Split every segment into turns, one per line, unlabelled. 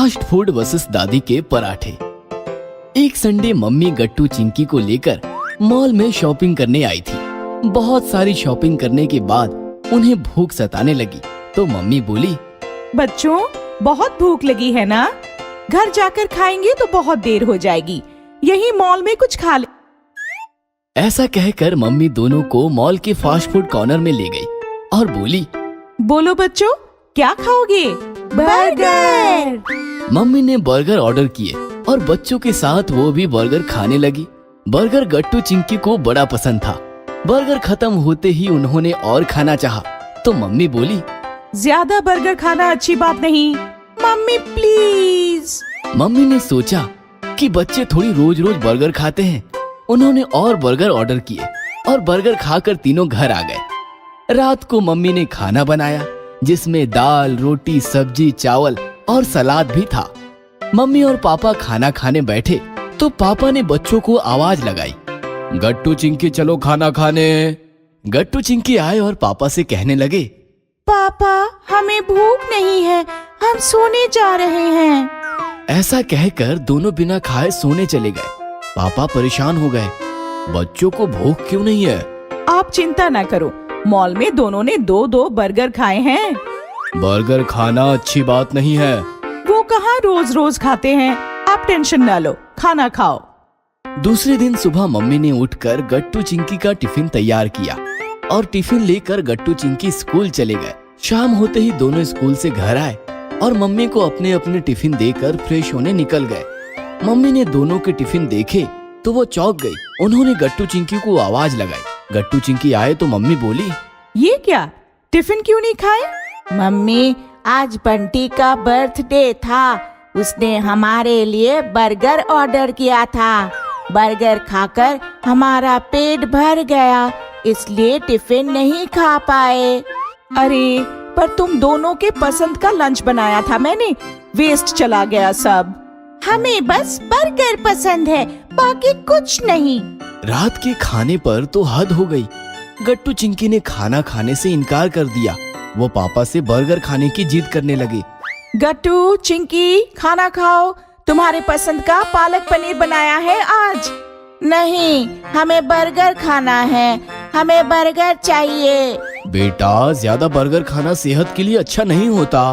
Fast food versus दादी के पराठे। एक संडे मम्मी गट्टू चिंकी को लेकर मॉल में शॉपिंग करने आई थी। बहुत सारी शॉपिंग करने के बाद उन्हें भूख सताने लगी तो मम्मी बोली,
बच्चों बहुत भूख लगी है ना? घर जाकर खाएंगे तो बहुत देर हो जाएगी, यही मॉल में कुछ खा ले।
ऐसा कहकर मम्मी दोनों को मॉल के फास्ट फूड कॉर्नर में ले गई और बोली,
बोलो बच्चों क्या खाओगे? बर्गर।
मम्मी ने बर्गर ऑर्डर किए और बच्चों के साथ वो भी बर्गर खाने लगी। बर्गर गट्टू चिंकी को बड़ा पसंद था। बर्गर खत्म होते ही उन्होंने और खाना चाहा तो मम्मी बोली,
ज्यादा बर्गर खाना अच्छी बात नहीं, मम्मी प्लीज।
मम्मी ने सोचा कि बच्चे थोड़ी रोज रोज बर्गर खाते हैं। उन्होंने और बर्गर ऑर्डर किए और बर्गर खाकर तीनों घर आ गए। रात को मम्मी ने खाना बनाया जिसमें दाल, रोटी, सब्जी, चावल और सलाद भी था। मम्मी और पापा खाना खाने बैठे तो पापा ने बच्चों को आवाज लगाई, गट्टू चिंकी चलो खाना खाने। गट्टू चिंकी आए और पापा से कहने लगे,
पापा हमें भूख नहीं है, हम सोने जा रहे हैं।
ऐसा कहकर दोनों बिना खाए सोने चले गए। पापा परेशान हो गए, बच्चों को भूख क्यों नहीं है?
आप चिंता ना करो, मॉल में दोनों ने दो बर्गर खाए हैं।
बर्गर खाना अच्छी बात नहीं है।
वो कहाँ रोज रोज खाते हैं, आप टेंशन ना लो, खाना खाओ।
दूसरे दिन सुबह मम्मी ने उठकर गट्टू चिंकी का टिफिन तैयार किया और टिफिन लेकर गट्टू चिंकी स्कूल चले गए। शाम होते ही दोनों स्कूल से घर आए और मम्मी को अपने अपने टिफिन देकर फ्रेश होने निकल गए। मम्मी ने दोनों के टिफिन देखे तो वो चौंक गई। उन्होंने गट्टू चिंकी को आवाज लगाई। गट्टू चिंकी आए तो मम्मी बोली,
ये क्या, टिफिन क्यों नहीं खाए?
मम्मी आज बंटी का बर्थडे था, उसने हमारे लिए बर्गर ऑर्डर किया था। बर्गर खाकर हमारा पेट भर गया, इसलिए टिफिन नहीं खा पाए।
अरे पर तुम दोनों के पसंद का लंच बनाया था मैंने, वेस्ट चला गया सब।
हमें बस बर्गर पसंद है, बाकी कुछ नहीं।
रात के खाने पर तो हद हो गई। गट्टू चिंकी ने खाना खाने से इनकार कर दिया। वो पापा से बर्गर खाने की जिद करने लगे।
गट्टू चिंकी खाना खाओ, तुम्हारे पसंद का पालक पनीर बनाया है आज।
नहीं, हमें बर्गर खाना है, हमें बर्गर चाहिए।
बेटा ज्यादा बर्गर खाना सेहत के लिए अच्छा नहीं होता।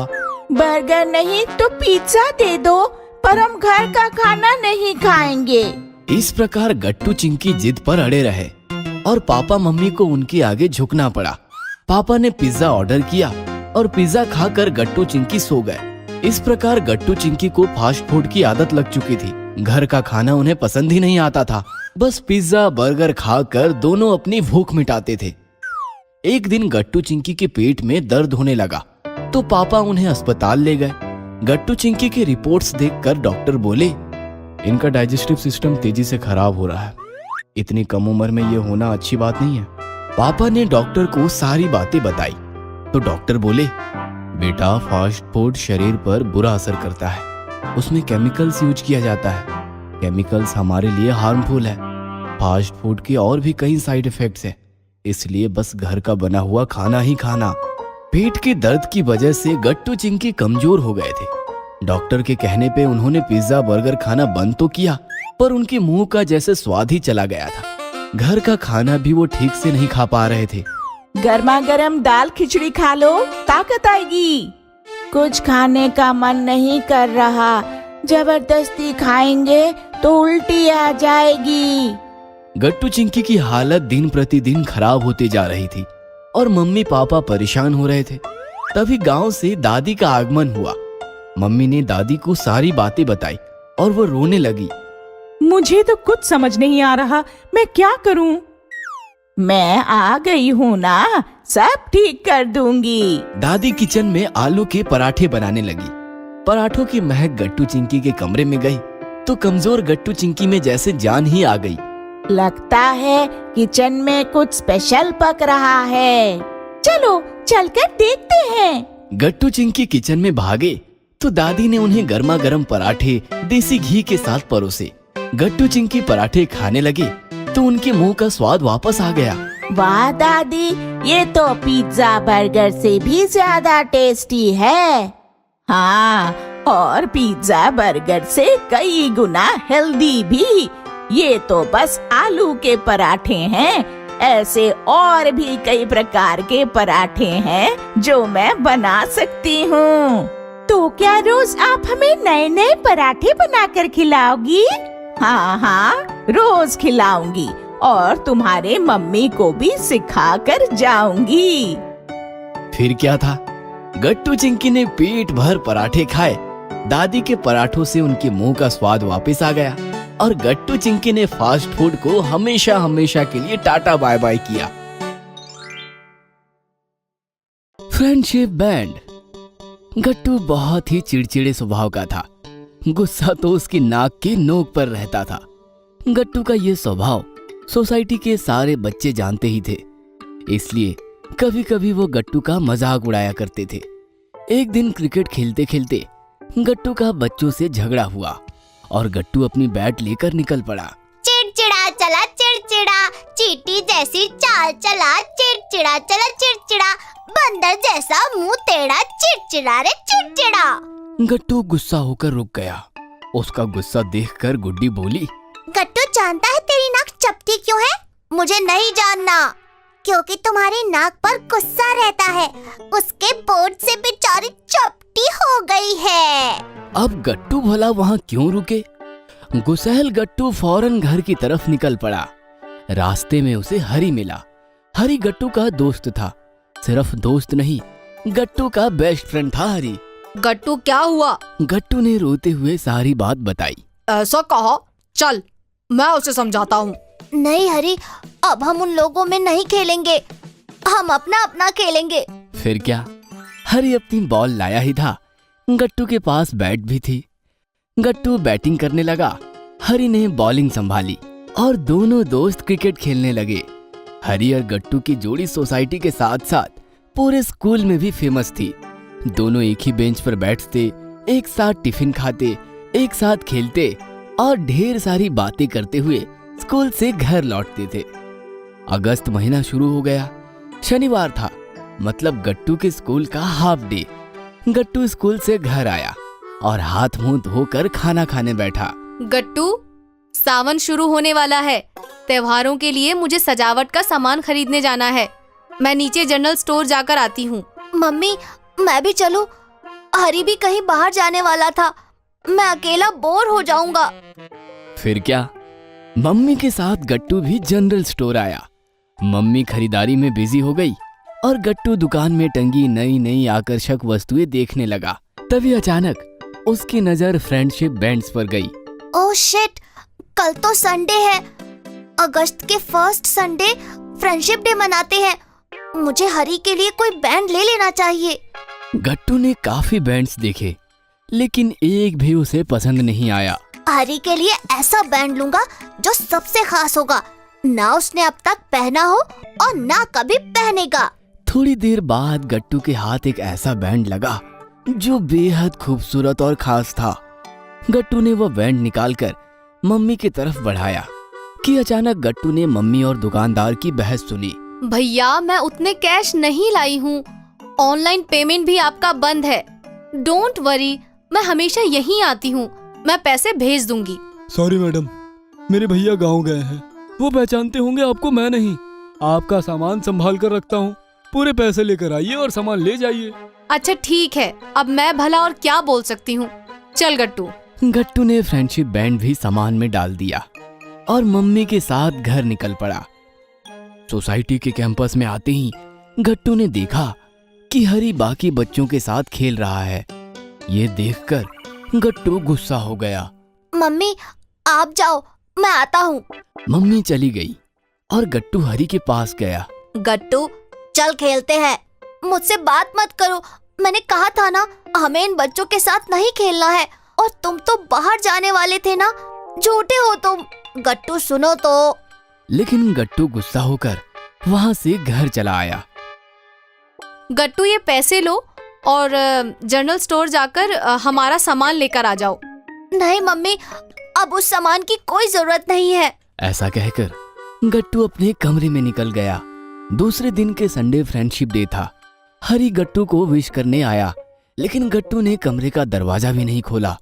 बर्गर नहीं तो पिज्जा दे दो, पर हम घर का खाना नहीं खाएंगे।
इस प्रकार गट्टू चिंकी जिद पर अड़े रहे और पापा मम्मी को उनके आगे झुकना पड़ा। पापा ने पिज्जा ऑर्डर किया और पिज्जा खाकर गट्टू चिंकी सो गए। इस प्रकार गट्टू चिंकी को फास्ट फूड की आदत लग चुकी थी। घर का खाना उन्हें पसंद ही नहीं आता था। बस पिज्जा बर्गर खाकर दोनों अपनी भूख मिटाते थे। एक दिन गट्टू चिंकी के पेट में दर्द होने लगा तो पापा उन्हें अस्पताल ले गए। गट्टू चिंकी की रिपोर्ट्स देखकर डॉक्टर बोले, इनका डाइजेस्टिव सिस्टम तेजी से खराब हो रहा है। इतनी कम उम्र में ये होना अच्छी बात नहीं है। पापा ने डॉक्टर को सारी बातें बताई तो डॉक्टर बोले, बेटा फास्ट फूड शरीर पर बुरा असर करता है, उसमें केमिकल्स यूज किया जाता है। केमिकल्स हमारे लिए हार्मफुल है। फास्ट फूड के और भी कई साइड इफेक्ट्स हैं, इसलिए बस घर का बना हुआ खाना ही खाना। पेट के दर्द की वजह से गट्टू चिंकी कमजोर हो गए थे। डॉक्टर के कहने पे उन्होंने पिज्जा बर्गर खाना बंद तो किया, पर उनके मुंह का जैसे स्वाद ही चला गया था। घर का खाना भी वो ठीक से नहीं खा पा रहे थे।
गर्मा गर्म दाल खिचड़ी खा लो, ताकत आएगी।
कुछ खाने का मन नहीं कर रहा, जबरदस्ती खाएंगे तो उल्टी आ जाएगी।
गट्टू चिंकी की हालत दिन प्रतिदिन खराब होती जा रही थी और मम्मी पापा परेशान हो रहे थे। तभी गांव से दादी का आगमन हुआ। मम्मी ने दादी को सारी बातें बताई और वो रोने लगी।
मुझे तो कुछ समझ नहीं आ रहा, मैं क्या करूं?
मैं आ गई हूँ ना, सब ठीक कर दूंगी।
दादी किचन में आलू के पराठे बनाने लगी। पराठों की महक गट्टू चिंकी के कमरे में गई तो कमजोर गट्टू चिंकी में जैसे जान ही आ गई।
लगता है किचन में कुछ स्पेशल पक रहा है, चलो चलकर देखते हैं।
गट्टू चिंकी किचन में भागे तो दादी ने उन्हें गर्मा गर्म पराठे देसी घी के साथ परोसे। गट्टू चिंकी पराठे खाने लगे तो उनके मुंह का स्वाद वापस आ गया।
वाह दादी, ये तो पिज्जा बर्गर से भी ज्यादा टेस्टी है। हाँ, और पिज्जा बर्गर से कई गुना हेल्दी भी। ये तो बस आलू के पराठे हैं, ऐसे और भी कई प्रकार के पराठे हैं जो मैं बना सकती हूँ। तो क्या रोज आप हमें नए नए पराठे बनाकर खिलाओगी? हाँ हाँ, रोज खिलाऊंगी और तुम्हारे मम्मी को भी सिखा कर जाऊंगी।
फिर क्या था, गट्टू चिंकी ने पेट भर पराठे खाए। दादी के पराठों से उनके मुंह का स्वाद वापस आ गया और गट्टू चिंकी ने फास्ट फूड को हमेशा हमेशा के लिए टाटा बाय बाय किया। Friendship band. गट्टू बहुत ही चिड़चिड़े स्वभाव का था। गुस्सा तो उसकी नाक के नोक पर रहता था। गट्टू का ये स्वभाव सोसाइटी के सारे बच्चे जानते ही थे, इसलिए कभी कभी वो गट्टू का मजाक उड़ाया करते थे। एक दिन क्रिकेट खेलते खेलते गट्टू का बच्चों से झगड़ा हुआ और गट्टू अपनी बैट लेकर निकल पड़ा।
चिड़चिड़ा चला चिड़चिड़ा, चींटी जैसी चाल चला, चिड़चिड़ा चला चिड़चिड़ा, बंदर जैसा मुंह टेढ़ा, चिड़चिड़ा रे चिड़चिड़ा।
गट्टू गुस्सा होकर रुक गया। उसका गुस्सा देखकर गुड्डी बोली,
गट्टू जानता है तेरी नाक चपटी क्यों है? मुझे नहीं जानना, क्योंकि तुम्हारी नाक पर गुस्सा रहता है, उसके बोझ से बेचारी चपटी हो गई है।
अब गट्टू भला वहाँ क्यों रुके? गुस्सैल गट्टू फौरन घर की तरफ निकल पड़ा। रास्ते में उसे हरी मिला। हरी गट्टू का दोस्त था, सिर्फ दोस्त नहीं, गट्टू का बेस्ट फ्रेंड था हरी।
गट्टू क्या हुआ?
गट्टू ने रोते हुए सारी बात बताई।
ऐसा कहा, चल मैं उसे समझाता हूँ।
नहीं हरी, अब हम उन लोगों में नहीं खेलेंगे, हम अपना अपना खेलेंगे।
फिर क्या, हरी अपनी बॉल लाया ही था। गट्टू के पास बैट भी थी। गट्टू बैटिंग करने लगा, हरी ने बॉलिंग संभाली और दोनों दोस्त क्रिकेट खेलने लगे। हरी और गट्टू की जोड़ी सोसाइटी के साथ साथ पूरे स्कूल में भी फेमस थी। दोनों एक ही बेंच पर बैठते, एक साथ टिफिन खाते, एक साथ खेलते और ढेर सारी बातें करते हुए स्कूल से घर लौटते थे। अगस्त महीना शुरू हो गया। शनिवार था, मतलब गट्टू के स्कूल का हाफ डे। गट्टू स्कूल से घर आया और हाथ मुंह धोकर खाना खाने बैठा।
गट्टू, सावन शुरू होने वाला है, त्योहारों के लिए मुझे सजावट का सामान खरीदने जाना है। मैं नीचे जनरल स्टोर जाकर आती हूँ।
मम्मी, मैं भी चलूं? हरी भी कहीं बाहर जाने वाला था, मैं अकेला बोर हो जाऊंगा।
फिर क्या, मम्मी के साथ गट्टू भी जनरल स्टोर आया। मम्मी खरीदारी में बिजी हो गई और गट्टू दुकान में टंगी नई नई आकर्षक वस्तुएं देखने लगा। तभी अचानक उसकी नजर फ्रेंडशिप बैंड्स पर गई।
ओह शिट, कल तो संडे है। अगस्त के फर्स्ट संडे फ्रेंडशिप डे मनाते हैं। मुझे हरी के लिए कोई बैंड ले लेना चाहिए।
गट्टू ने काफी बैंड्स देखे, लेकिन एक भी उसे पसंद नहीं आया।
हरी के लिए ऐसा बैंड लूंगा जो सबसे खास होगा, ना उसने अब तक पहना हो और ना कभी पहनेगा।
थोड़ी देर बाद गट्टू के हाथ एक ऐसा बैंड लगा जो बेहद खूबसूरत और खास था। गट्टू ने वह बैंड निकालकर मम्मी की तरफ बढ़ाया कि अचानक गट्टू ने मम्मी और दुकानदार की बहस सुनी।
भैया, मैं उतने कैश नहीं लाई हूँ, ऑनलाइन पेमेंट भी आपका बंद है। डोंट वरी, मैं हमेशा यहीं आती हूँ, मैं पैसे भेज दूंगी।
सॉरी मैडम, मेरे भैया गांव गए हैं, वो पहचानते होंगे आपको, मैं नहीं। आपका सामान संभाल कर रखता हूँ, पूरे पैसे लेकर आइए और सामान ले जाइए।
अच्छा ठीक है, अब मैं भला और क्या बोल सकती हूँ। चल गट्टू।
गट्टू ने फ्रेंडशिप बैंड भी सामान में डाल दिया और मम्मी के साथ घर निकल पड़ा। सोसाइटी के कैंपस में आते ही गट्टू ने देखा कि हरी बाकी बच्चों के साथ खेल रहा है। ये देखकर गट्टू गुस्सा हो गया।
मम्मी, आप जाओ, मैं आता हूँ।
मम्मी चली गई और गट्टू हरी के पास गया।
गट्टू, चल खेलते हैं। मुझसे बात मत करो, मैंने कहा था ना, हमें इन बच्चों के साथ नहीं खेलना है। और तुम तो बाहर जाने वाले थे ना, झूठे हो तुम। गट्टू सुनो तो।
लेकिन गट्टू गुस्सा होकर वहाँ से घर चला आया।
गट्टू, ये पैसे लो और जनरल स्टोर जाकर हमारा सामान लेकर आ जाओ।
नहीं मम्मी, अब उस सामान की कोई जरूरत नहीं है।
ऐसा कहकर गट्टू अपने कमरे में निकल गया। दूसरे दिन के संडे फ्रेंडशिप डे था। हरी गट्टू को विश करने आया, लेकिन गट्टू ने कमरे का दरवाजा भी नहीं खोला।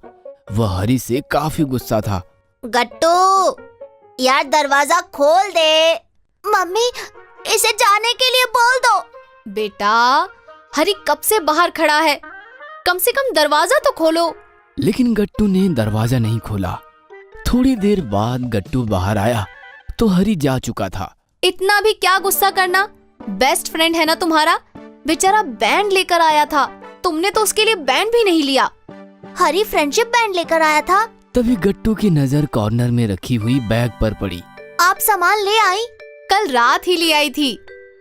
वह हरी से काफी गुस्सा था।
गट्टू, यार दरवाजा खोल दे। मम्मी, इसे जाने के लिए बोल दो।
बेटा, हरी कब से बाहर खड़ा है, कम से कम दरवाजा तो खोलो।
लेकिन गट्टू ने दरवाजा नहीं खोला। थोड़ी देर बाद गट्टू बाहर आया तो हरी जा चुका था।
इतना भी क्या गुस्सा करना, बेस्ट फ्रेंड है ना तुम्हारा। बेचारा बैंड लेकर आया था, तुमने तो उसके लिए बैंड भी नहीं लिया।
हरी फ्रेंडशिप बैंड लेकर आया था।
तभी गट्टू की नजर कॉर्नर में रखी हुई बैग पर पड़ी।
आप सामान ले आई?
कल रात ही ले आई थी।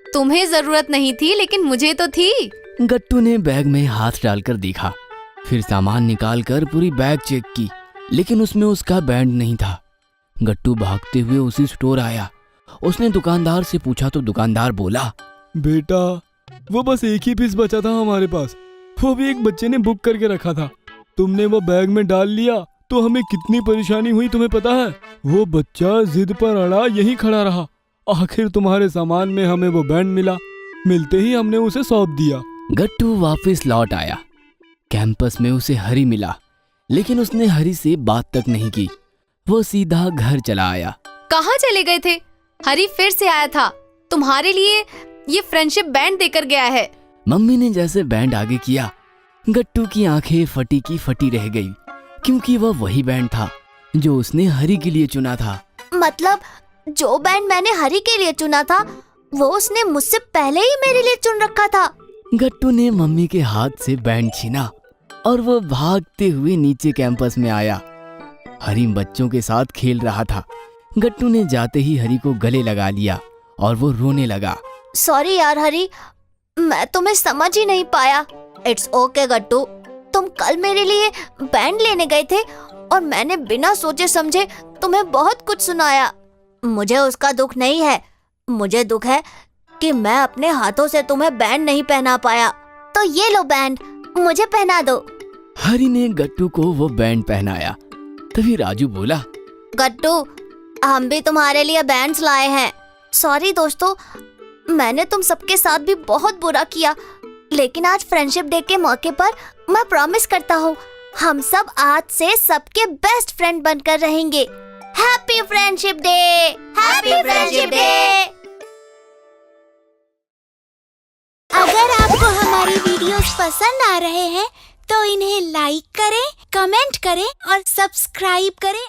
तुम्हें जरूरत नहीं थी, लेकिन मुझे तो थी।
गट्टू ने बैग में हाथ डालकर देखा, फिर सामान निकालकर पूरी बैग चेक की, लेकिन उसमें उसका बैंड नहीं था। गट्टू भागते हुए उसी स्टोर आया। उसने दुकानदार से पूछा तो दुकानदार बोला,
बेटा, वो बस एक ही पीस बचा था हमारे पास, वो भी एक बच्चे ने बुक करके रखा था। तुमने वो बैग में डाल लिया तो हमें कितनी परेशानी हुई तुम्हें पता है। वो बच्चा जिद पर अड़ा यहीं खड़ा रहा। आखिर तुम्हारे सामान में हमें वो बैंड मिला। मिलते ही हमने उसे सौंप दिया।
गट्टू वापस लौट आया। कैंपस में उसे हरी मिला, लेकिन उसने हरी से बात तक नहीं की। वो सीधा घर चला आया।
कहाँ चले गए थे? हरी फिर से आया था, तुम्हारे लिए ये फ्रेंडशिप बैंड देकर गया है।
मम्मी ने जैसे बैंड आगे किया, गट्टू की आंखें फटी की फटी रह गई, क्योंकि वह वही बैंड था जो उसने हरी के लिए चुना था।
मतलब जो बैंड मैंने हरी के लिए चुना था, वो उसने मुझसे पहले ही मेरे लिए चुन रखा था।
गट्टू ने मम्मी के हाथ से बैंड छीना और वो भागते हुए नीचे कैंपस में आया। हरी बच्चों के साथ खेल रहा था। गट्टू ने जाते ही हरी को गले लगा लिया और वो रोने लगा।
सॉरी यार हरी, मैं तुम्हें समझ ही नहीं पाया। इट्स ओके गट्टू, तुम कल मेरे लिए बैंड लेने गए थे और मैंने बिना सोचे समझे तुम्हें बहुत कुछ सुनाया। मुझे उसका दुख नहीं है, मुझे दुख है कि मैं अपने हाथों से तुम्हें बैंड नहीं पहना पाया। तो ये लो बैंड, मुझे पहना दो।
हरी ने गट्टू को वो बैंड पहनाया। तभी राजू बोला,
गट्टू, हम भी तुम्हारे लिए बैंड्स लाए हैं। सॉरी दोस्तों, मैंने तुम सबके साथ भी बहुत बुरा किया, लेकिन आज फ्रेंडशिप डे के मौके पर मैं प्रॉमिस करता हूँ, हम सब आज से सबके बेस्ट फ्रेंड बनकर रहेंगे। Happy friendship day! Happy friendship day!
अगर आपको हमारी वीडियोस पसंद आ रहे हैं तो इन्हें लाइक करें, कमेंट करें और सब्सक्राइब करें